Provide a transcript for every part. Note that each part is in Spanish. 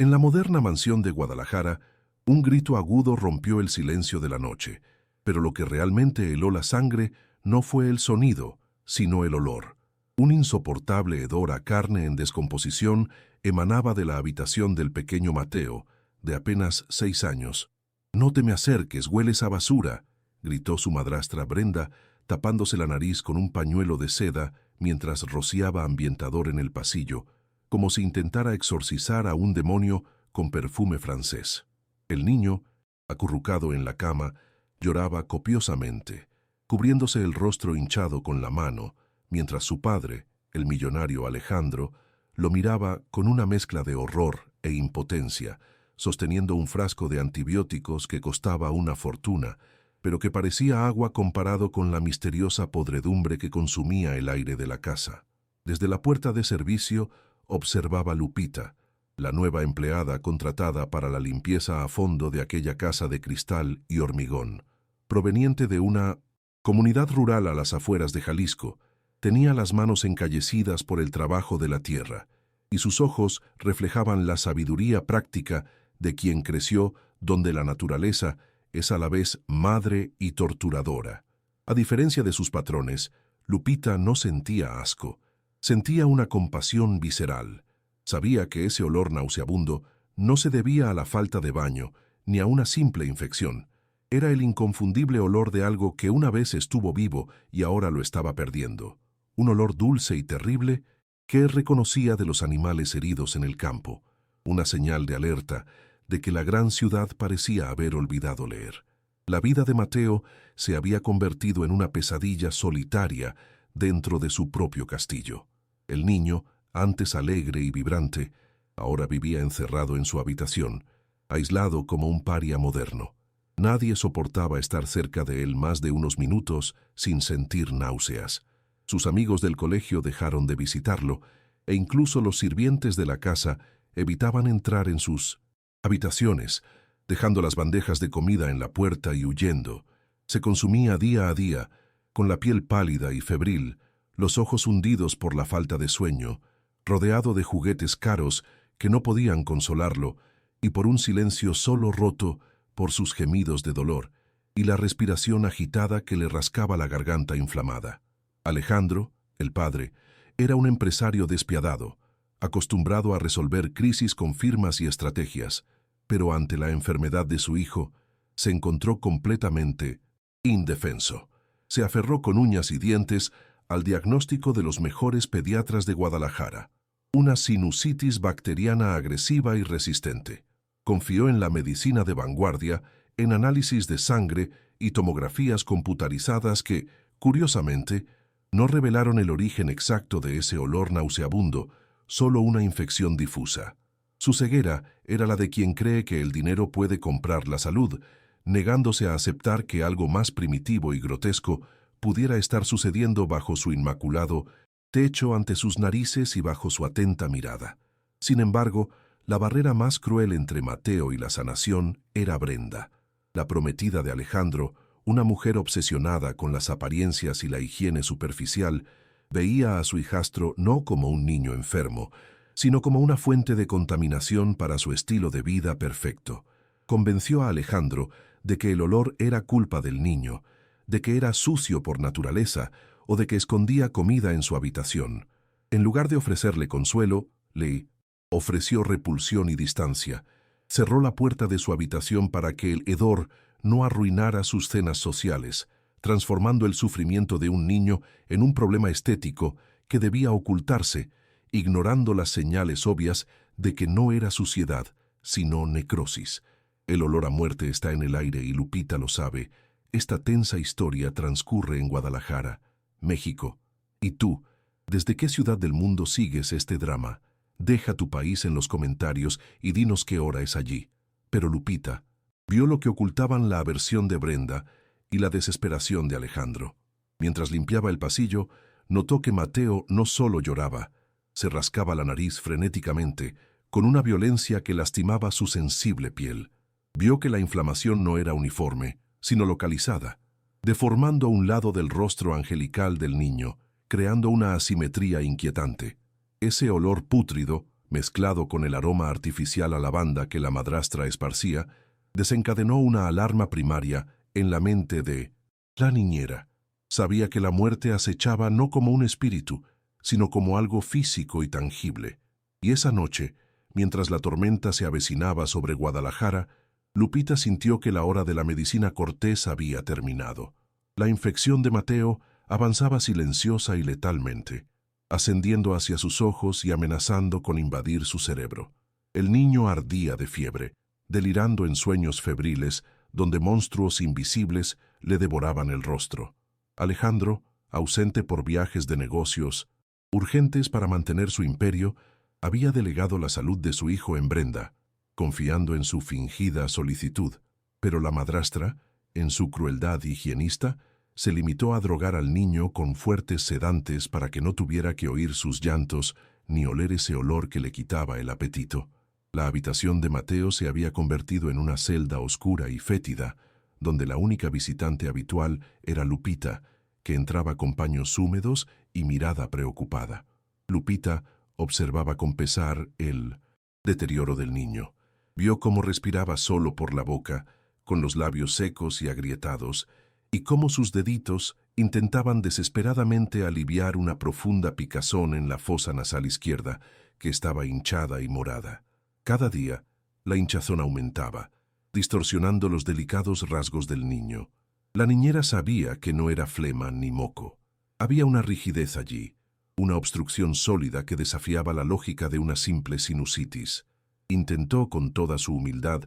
En la moderna mansión de Guadalajara, un grito agudo rompió el silencio de la noche, pero lo que realmente heló la sangre no fue el sonido, sino el olor. Un insoportable hedor a carne en descomposición emanaba de la habitación del pequeño Mateo, de apenas 6 años. «No te me acerques, hueles a basura», gritó su madrastra Brenda, tapándose la nariz con un pañuelo de seda mientras rociaba ambientador en el pasillo, como si intentara exorcizar a un demonio con perfume francés. El niño, acurrucado en la cama, lloraba copiosamente, cubriéndose el rostro hinchado con la mano, mientras su padre, el millonario Alejandro, lo miraba con una mezcla de horror e impotencia, sosteniendo un frasco de antibióticos que costaba una fortuna, pero que parecía agua comparado con la misteriosa podredumbre que consumía el aire de la casa. Desde la puerta de servicio observaba Lupita, la nueva empleada contratada para la limpieza a fondo de aquella casa de cristal y hormigón. Proveniente de una comunidad rural a las afueras de Jalisco, tenía las manos encallecidas por el trabajo de la tierra, y sus ojos reflejaban la sabiduría práctica de quien creció donde la naturaleza es a la vez madre y torturadora. A diferencia de sus patrones, Lupita no sentía asco, sentía una compasión visceral. Sabía que ese olor nauseabundo no se debía a la falta de baño, ni a una simple infección. Era el inconfundible olor de algo que una vez estuvo vivo y ahora lo estaba perdiendo. Un olor dulce y terrible que reconocía de los animales heridos en el campo, una señal de alerta de que la gran ciudad parecía haber olvidado leer. La vida de Mateo se había convertido en una pesadilla solitaria dentro de su propio castillo. El niño, antes alegre y vibrante, ahora vivía encerrado en su habitación, aislado como un paria moderno. Nadie soportaba estar cerca de él más de unos minutos sin sentir náuseas. Sus amigos del colegio dejaron de visitarlo, e incluso los sirvientes de la casa evitaban entrar en sus habitaciones, dejando las bandejas de comida en la puerta y huyendo. Se consumía día a día, con la piel pálida y febril, los ojos hundidos por la falta de sueño, rodeado de juguetes caros que no podían consolarlo, y por un silencio solo roto por sus gemidos de dolor y la respiración agitada que le rascaba la garganta inflamada. Alejandro, el padre, era un empresario despiadado, acostumbrado a resolver crisis con firmas y estrategias, pero ante la enfermedad de su hijo, se encontró completamente indefenso. Se aferró con uñas y dientes al diagnóstico de los mejores pediatras de Guadalajara, una sinusitis bacteriana agresiva y resistente. Confió en la medicina de vanguardia, en análisis de sangre y tomografías computarizadas que, curiosamente, no revelaron el origen exacto de ese olor nauseabundo, solo una infección difusa. Su ceguera era la de quien cree que el dinero puede comprar la salud, negándose a aceptar que algo más primitivo y grotesco pudiera estar sucediendo bajo su inmaculado techo ante sus narices y bajo su atenta mirada. Sin embargo, la barrera más cruel entre Mateo y la sanación era Brenda, la prometida de Alejandro, una mujer obsesionada con las apariencias y la higiene superficial. Veía a su hijastro no como un niño enfermo, sino como una fuente de contaminación para su estilo de vida perfecto. Convenció a Alejandro de que el olor era culpa del niño, de que era sucio por naturaleza o de que escondía comida en su habitación. En lugar de ofrecerle consuelo, le ofreció repulsión y distancia. Cerró la puerta de su habitación para que el hedor no arruinara sus cenas sociales, transformando el sufrimiento de un niño en un problema estético que debía ocultarse, ignorando las señales obvias de que no era suciedad, sino necrosis. El olor a muerte está en el aire y Lupita lo sabe. Esta tensa historia transcurre en Guadalajara, México. ¿Y tú, desde qué ciudad del mundo sigues este drama? Deja tu país en los comentarios y dinos qué hora es allí. Pero Lupita vio lo que ocultaban la aversión de Brenda y la desesperación de Alejandro. Mientras limpiaba el pasillo, notó que Mateo no solo lloraba, se rascaba la nariz frenéticamente, con una violencia que lastimaba su sensible piel. Vio que la inflamación no era uniforme, sino localizada, deformando un lado del rostro angelical del niño, creando una asimetría inquietante. Ese olor pútrido mezclado con el aroma artificial a lavanda que la madrastra esparcía, desencadenó una alarma primaria en la mente de la niñera. Sabía que la muerte acechaba no como un espíritu, sino como algo físico y tangible. Y esa noche, mientras la tormenta se avecinaba sobre Guadalajara, Lupita sintió que la hora de la medicina cortés había terminado. La infección de Mateo avanzaba silenciosa y letalmente, ascendiendo hacia sus ojos y amenazando con invadir su cerebro. El niño ardía de fiebre, delirando en sueños febriles donde monstruos invisibles le devoraban el rostro. Alejandro, ausente por viajes de negocios, urgentes para mantener su imperio, había delegado la salud de su hijo en Brenda, confiando en su fingida solicitud, pero la madrastra, en su crueldad higienista, se limitó a drogar al niño con fuertes sedantes para que no tuviera que oír sus llantos ni oler ese olor que le quitaba el apetito. La habitación de Mateo se había convertido en una celda oscura y fétida, donde la única visitante habitual era Lupita, que entraba con paños húmedos y mirada preocupada. Lupita observaba con pesar el deterioro del niño. Vio cómo respiraba solo por la boca, con los labios secos y agrietados, y cómo sus deditos intentaban desesperadamente aliviar una profunda picazón en la fosa nasal izquierda, que estaba hinchada y morada. Cada día, la hinchazón aumentaba, distorsionando los delicados rasgos del niño. La niñera sabía que no era flema ni moco. Había una rigidez allí, una obstrucción sólida que desafiaba la lógica de una simple sinusitis. Intentó, con toda su humildad,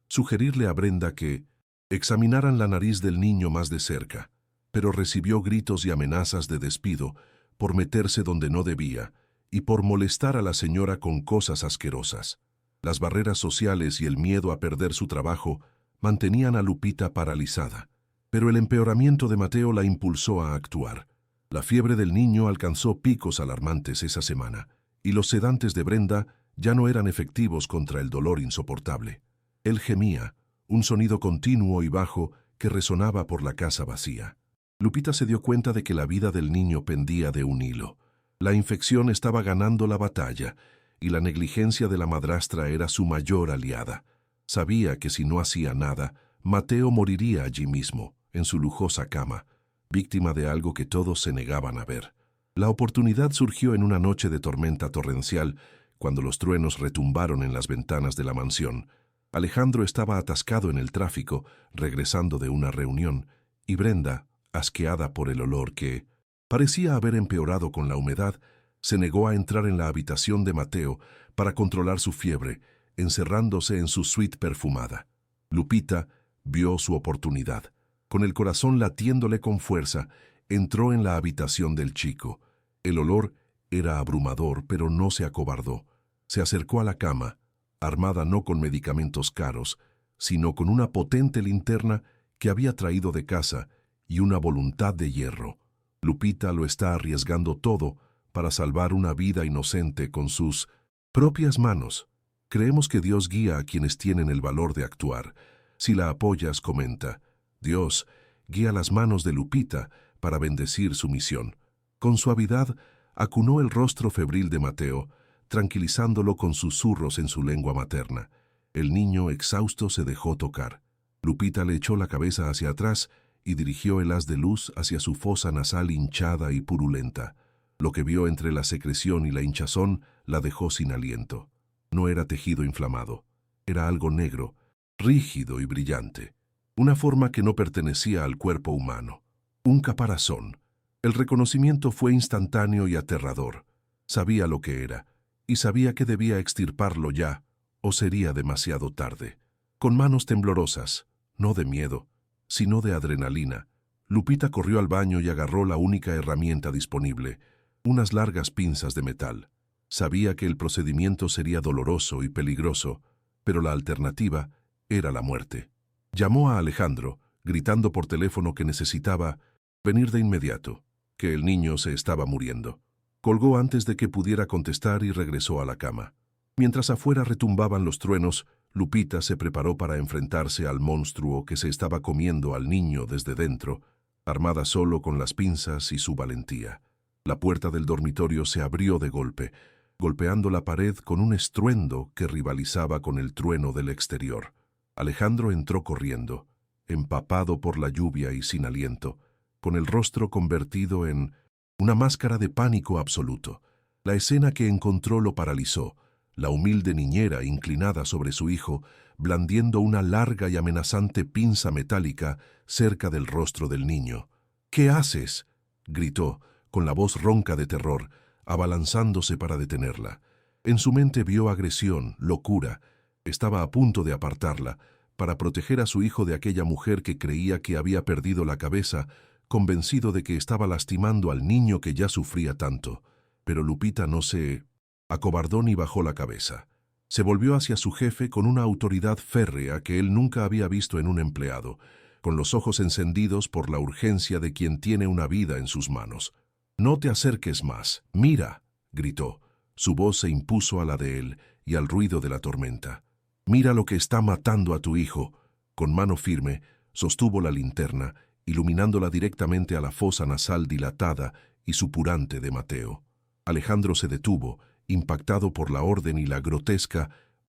sugerirle a Brenda que examinaran la nariz del niño más de cerca, pero recibió gritos y amenazas de despido por meterse donde no debía y por molestar a la señora con cosas asquerosas. Las barreras sociales y el miedo a perder su trabajo mantenían a Lupita paralizada, pero el empeoramiento de Mateo la impulsó a actuar. La fiebre del niño alcanzó picos alarmantes esa semana, y los sedantes de Brenda ya no eran efectivos contra el dolor insoportable. Él gemía, un sonido continuo y bajo que resonaba por la casa vacía. Lupita se dio cuenta de que la vida del niño pendía de un hilo. La infección estaba ganando la batalla, y la negligencia de la madrastra era su mayor aliada. Sabía que si no hacía nada, Mateo moriría allí mismo, en su lujosa cama, víctima de algo que todos se negaban a ver. La oportunidad surgió en una noche de tormenta torrencial, cuando los truenos retumbaron en las ventanas de la mansión. Alejandro estaba atascado en el tráfico, regresando de una reunión, y Brenda, asqueada por el olor que parecía haber empeorado con la humedad, se negó a entrar en la habitación de Mateo para controlar su fiebre, encerrándose en su suite perfumada. Lupita vio su oportunidad. Con el corazón latiéndole con fuerza, entró en la habitación del chico. El olor era abrumador, pero no se acobardó. Se acercó a la cama, armada no con medicamentos caros, sino con una potente linterna que había traído de casa y una voluntad de hierro. Lupita lo está arriesgando todo para salvar una vida inocente con sus propias manos. Creemos que Dios guía a quienes tienen el valor de actuar. Si la apoyas, comenta, Dios guía las manos de Lupita para bendecir su misión. Con suavidad, acunó el rostro febril de Mateo, tranquilizándolo con susurros en su lengua materna. El niño, exhausto, se dejó tocar. Lupita le echó la cabeza hacia atrás y dirigió el haz de luz hacia su fosa nasal hinchada y purulenta. Lo que vio entre la secreción y la hinchazón la dejó sin aliento. No era tejido inflamado. Era algo negro, rígido y brillante. Una forma que no pertenecía al cuerpo humano. Un caparazón. El reconocimiento fue instantáneo y aterrador. Sabía lo que era, y sabía que debía extirparlo ya, o sería demasiado tarde. Con manos temblorosas, no de miedo, sino de adrenalina, Lupita corrió al baño y agarró la única herramienta disponible, unas largas pinzas de metal. Sabía que el procedimiento sería doloroso y peligroso, pero la alternativa era la muerte. Llamó a Alejandro, gritando por teléfono que necesitaba venir de inmediato, que el niño se estaba muriendo. Colgó antes de que pudiera contestar y regresó a la cama. Mientras afuera retumbaban los truenos, Lupita se preparó para enfrentarse al monstruo que se estaba comiendo al niño desde dentro, armada solo con las pinzas y su valentía. La puerta del dormitorio se abrió de golpe. golpeando la pared con un estruendo que rivalizaba con el trueno del exterior. Alejandro entró corriendo, empapado por la lluvia y sin aliento, con el rostro convertido en una máscara de pánico absoluto. La escena que encontró lo paralizó. La humilde niñera inclinada sobre su hijo, blandiendo una larga y amenazante pinza metálica cerca del rostro del niño. «¿Qué haces?», gritó, con la voz ronca de terror, abalanzándose para detenerla. En su mente vio agresión, locura. Estaba a punto de apartarla, para proteger a su hijo de aquella mujer que creía que había perdido la cabeza, convencido de que estaba lastimando al niño que ya sufría tanto. Pero Lupita no se acobardó ni bajó la cabeza. Se volvió hacia su jefe con una autoridad férrea que él nunca había visto en un empleado, con los ojos encendidos por la urgencia de quien tiene una vida en sus manos. «No te acerques más. Mira», gritó. Su voz se impuso a la de él y al ruido de la tormenta. «Mira lo que está matando a tu hijo». Con mano firme, sostuvo la linterna, iluminándola directamente a la fosa nasal dilatada y supurante de Mateo. Alejandro se detuvo, impactado por la orden y la grotesca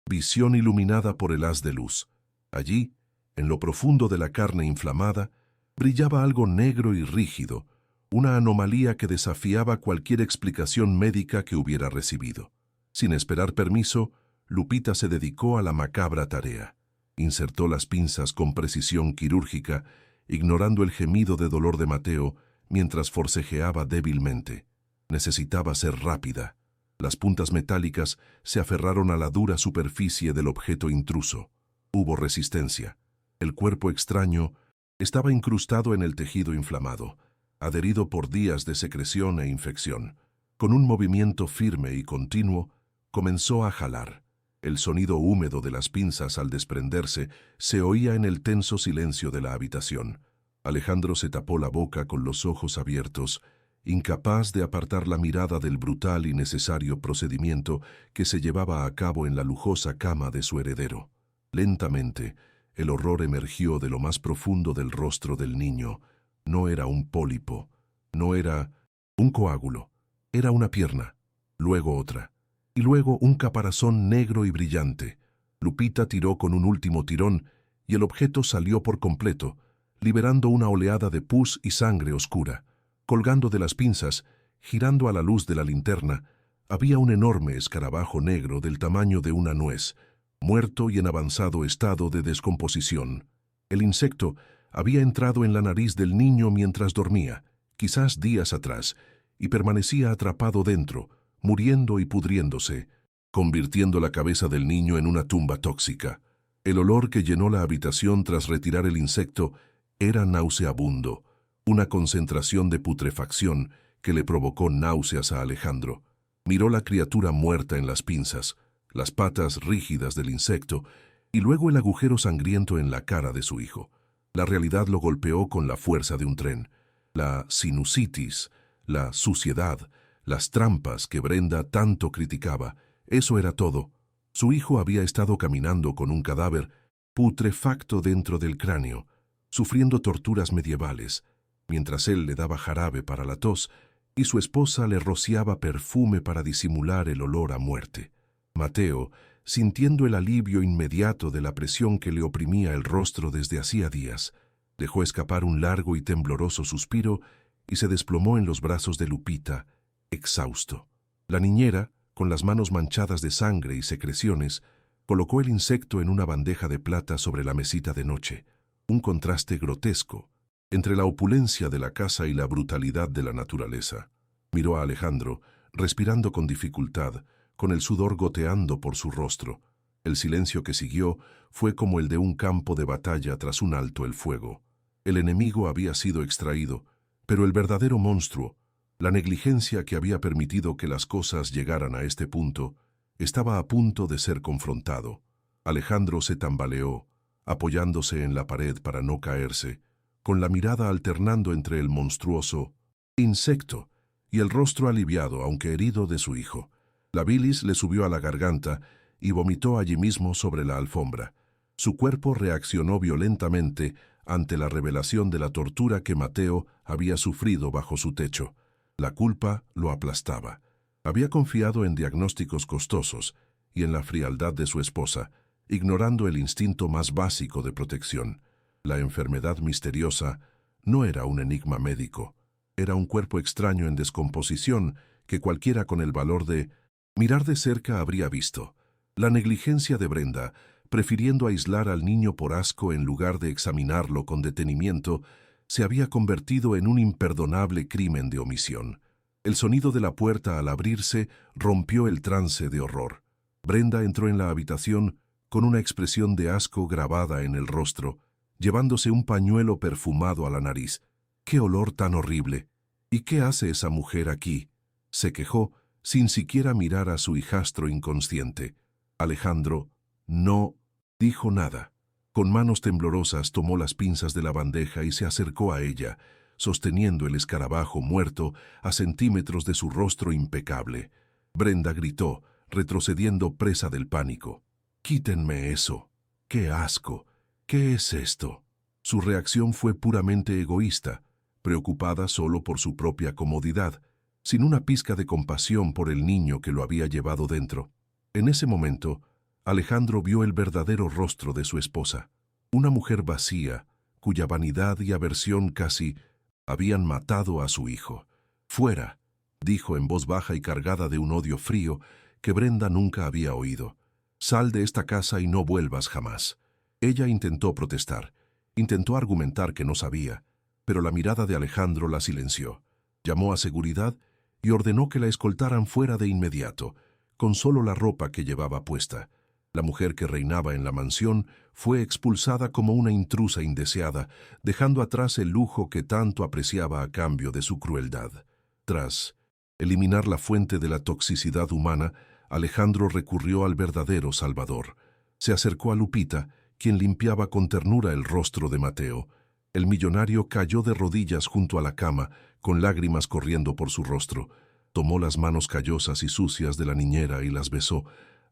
visión iluminada por el haz de luz. Allí, en lo profundo de la carne inflamada, brillaba algo negro y rígido, una anomalía que desafiaba cualquier explicación médica que hubiera recibido. Sin esperar permiso, Lupita se dedicó a la macabra tarea. Insertó las pinzas con precisión quirúrgica, ignorando el gemido de dolor de Mateo mientras forcejeaba débilmente. Necesitaba ser rápida. Las puntas metálicas se aferraron a la dura superficie del objeto intruso. Hubo resistencia. El cuerpo extraño estaba incrustado en el tejido inflamado, adherido por días de secreción e infección. Con un movimiento firme y continuo, comenzó a jalar. El sonido húmedo de las pinzas al desprenderse se oía en el tenso silencio de la habitación. Alejandro se tapó la boca con los ojos abiertos, incapaz de apartar la mirada del brutal y necesario procedimiento que se llevaba a cabo en la lujosa cama de su heredero. Lentamente, el horror emergió de lo más profundo del rostro del niño. No era un pólipo, no era un coágulo, era una pierna, luego otra, y luego un caparazón negro y brillante. Lupita tiró con un último tirón y el objeto salió por completo, liberando una oleada de pus y sangre oscura. Colgando de las pinzas, girando a la luz de la linterna, había un enorme escarabajo negro del tamaño de una nuez, muerto y en avanzado estado de descomposición. El insecto había entrado en la nariz del niño mientras dormía, quizás días atrás, y permanecía atrapado dentro, muriendo y pudriéndose, convirtiendo la cabeza del niño en una tumba tóxica. El olor que llenó la habitación tras retirar el insecto era nauseabundo, una concentración de putrefacción que le provocó náuseas a Alejandro. Miró la criatura muerta en las pinzas, las patas rígidas del insecto, y luego el agujero sangriento en la cara de su hijo. La realidad lo golpeó con la fuerza de un tren. La sinusitis, la suciedad, las trampas que Brenda tanto criticaba, eso era todo. Su hijo había estado caminando con un cadáver putrefacto dentro del cráneo, sufriendo torturas medievales, mientras él le daba jarabe para la tos y su esposa le rociaba perfume para disimular el olor a muerte. Mateo, sintiendo el alivio inmediato de la presión que le oprimía el rostro desde hacía días, dejó escapar un largo y tembloroso suspiro y se desplomó en los brazos de Lupita, exhausto. La niñera, con las manos manchadas de sangre y secreciones, colocó el insecto en una bandeja de plata sobre la mesita de noche, un contraste grotesco entre la opulencia de la casa y la brutalidad de la naturaleza. Miró a Alejandro, respirando con dificultad, con el sudor goteando por su rostro. El silencio que siguió fue como el de un campo de batalla tras un alto el fuego. El enemigo había sido extraído, pero el verdadero monstruo, la negligencia que había permitido que las cosas llegaran a este punto, estaba a punto de ser confrontado. Alejandro se tambaleó, apoyándose en la pared para no caerse, con la mirada alternando entre el monstruoso insecto y el rostro aliviado, aunque herido, de su hijo. La bilis le subió a la garganta y vomitó allí mismo sobre la alfombra. Su cuerpo reaccionó violentamente ante la revelación de la tortura que Mateo había sufrido bajo su techo. La culpa lo aplastaba. Había confiado en diagnósticos costosos y en la frialdad de su esposa, ignorando el instinto más básico de protección. La enfermedad misteriosa no era un enigma médico, era un cuerpo extraño en descomposición que cualquiera con el valor de mirar de cerca habría visto. La negligencia de Brenda, prefiriendo aislar al niño por asco en lugar de examinarlo con detenimiento, se había convertido en un imperdonable crimen de omisión. El sonido de la puerta al abrirse rompió el trance de horror. Brenda entró en la habitación con una expresión de asco grabada en el rostro, llevándose un pañuelo perfumado a la nariz. ¡Qué olor tan horrible! ¿Y qué hace esa mujer aquí?, se quejó, sin siquiera mirar a su hijastro inconsciente. Alejandro no dijo nada. Con manos temblorosas tomó las pinzas de la bandeja y se acercó a ella, sosteniendo el escarabajo muerto a centímetros de su rostro impecable. Brenda gritó, retrocediendo presa del pánico. «¡Quítenme eso! ¡Qué asco! ¿Qué es esto?». Su reacción fue puramente egoísta, preocupada solo por su propia comodidad, sin una pizca de compasión por el niño que lo había llevado dentro. En ese momento, Alejandro vio el verdadero rostro de su esposa, una mujer vacía, cuya vanidad y aversión casi habían matado a su hijo. «Fuera», dijo en voz baja y cargada de un odio frío que Brenda nunca había oído. «Sal de esta casa y no vuelvas jamás». Ella intentó protestar, intentó argumentar que no sabía, pero la mirada de Alejandro la silenció. Llamó a seguridad y ordenó que la escoltaran fuera de inmediato, con solo la ropa que llevaba puesta. La mujer que reinaba en la mansión fue expulsada como una intrusa indeseada, dejando atrás el lujo que tanto apreciaba a cambio de su crueldad. Tras eliminar la fuente de la toxicidad humana, Alejandro recurrió al verdadero Salvador. Se acercó a Lupita, quien limpiaba con ternura el rostro de Mateo. El millonario cayó de rodillas junto a la cama, con lágrimas corriendo por su rostro. Tomó las manos callosas y sucias de la niñera y las besó,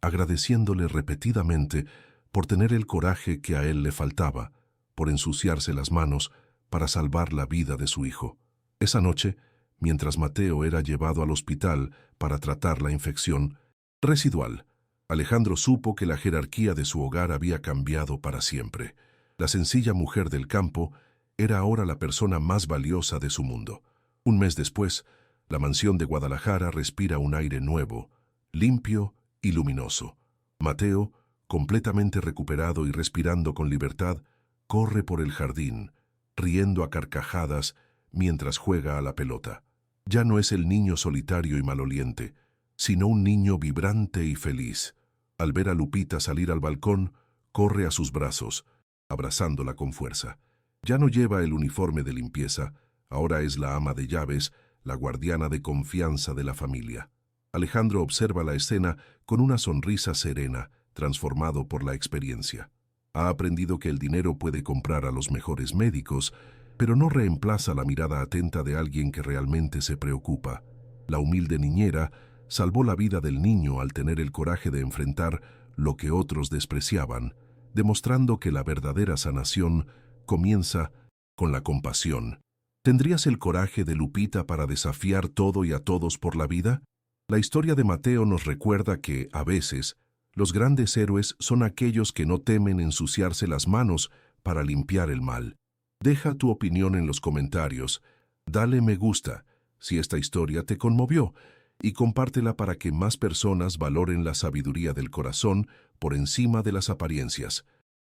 agradeciéndole repetidamente por tener el coraje que a él le faltaba, por ensuciarse las manos para salvar la vida de su hijo. Esa noche, mientras Mateo era llevado al hospital para tratar la infección residual, Alejandro supo que la jerarquía de su hogar había cambiado para siempre. La sencilla mujer del campo era ahora la persona más valiosa de su mundo. Un mes después, la mansión de Guadalajara respira un aire nuevo, limpio y luminoso. Mateo, completamente recuperado y respirando con libertad, corre por el jardín, riendo a carcajadas mientras juega a la pelota. Ya no es el niño solitario y maloliente, sino un niño vibrante y feliz. Al ver a Lupita salir al balcón, corre a sus brazos, abrazándola con fuerza. Ya no lleva el uniforme de limpieza, ahora es la ama de llaves, la guardiana de confianza de la familia. Alejandro observa la escena con una sonrisa serena, transformado por la experiencia. Ha aprendido que el dinero puede comprar a los mejores médicos, pero no reemplaza la mirada atenta de alguien que realmente se preocupa. La humilde niñera salvó la vida del niño al tener el coraje de enfrentar lo que otros despreciaban, demostrando que la verdadera sanación comienza con la compasión. ¿Tendrías el coraje de Lupita para desafiar todo y a todos por la vida? La historia de Mateo nos recuerda que, a veces, los grandes héroes son aquellos que no temen ensuciarse las manos para limpiar el mal. Deja tu opinión en los comentarios, dale me gusta si esta historia te conmovió y compártela para que más personas valoren la sabiduría del corazón por encima de las apariencias.